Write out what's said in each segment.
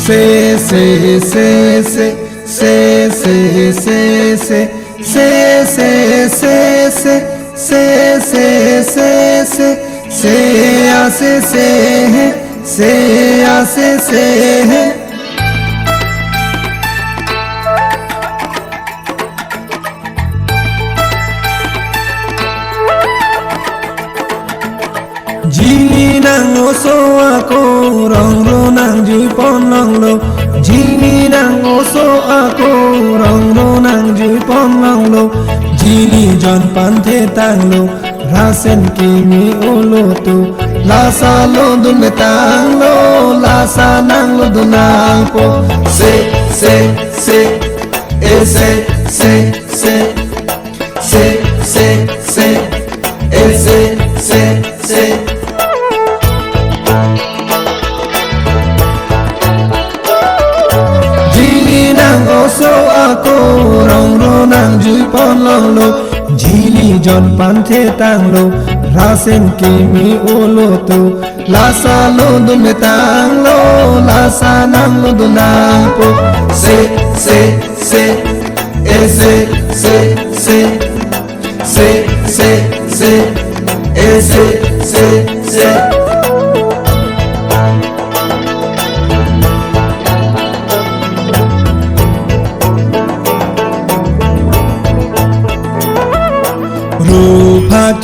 se se se se se se se se se se se se se se se se hace se hace se Jini nang oso ako rong ro nang jui pon long lo Jini nang oso ako rong ro nang jui pon long lo Jini jon pan the tang lo rasen kimi olo tu la sa lo dun me tang lo la sa nang lo dun nang po se se se e se se se se se se e se se se so ako rong ro nang jui pon long lo Jini jon pan the tang lo rasen kimi olo tu la sa lo dun me tang lo la sa nang lo dun nang po se se se e se se se se se se e se se se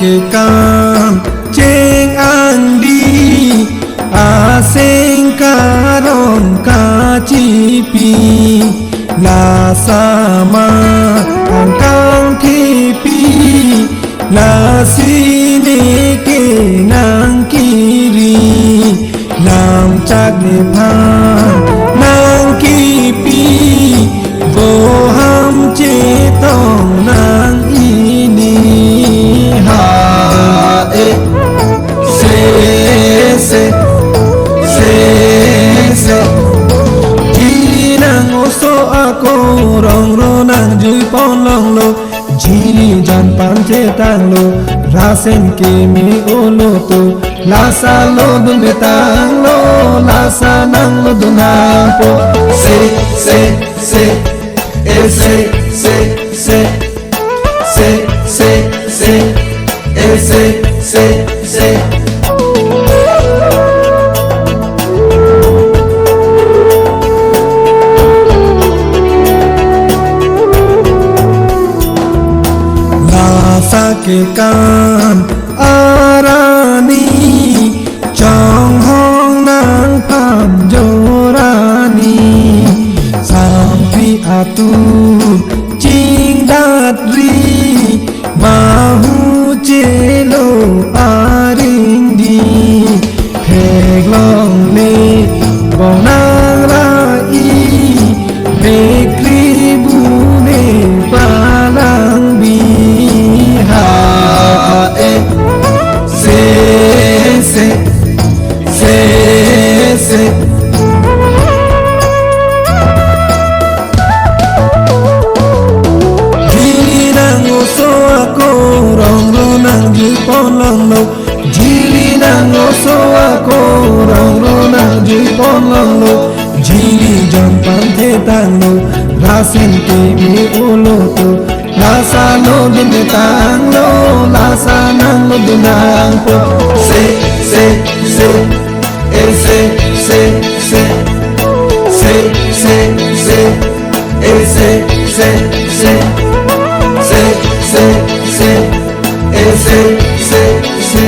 ke kam cheng ang di a seng karon ka chi pi la sa ma ang kang thi pi la si ne ke nang ki ri nam chak ne pha nang ki pi bo ham che tong nang i ni rong ro nang jui pon long lo Jini jan pan the tang lo rasen kimi olo tu la sa lo dun me tang lo la sa nang lo dun nang po se se se e se se se se se se e se se se ke kan arani chong hong nang pham jorani sampi atu ching dat ri bahu chelo aring di phek long le bong nang ra i bekri bu ne palang bi Jini nang oso ako rong ro nang jui pon long lo Jini jon pan the tang lo rasen kimi olo tu la sa lo dun me tang lo la sa nang lo dun nang po se se se e se se se se se se e se se se se se se e se se se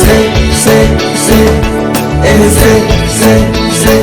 se se se e se se se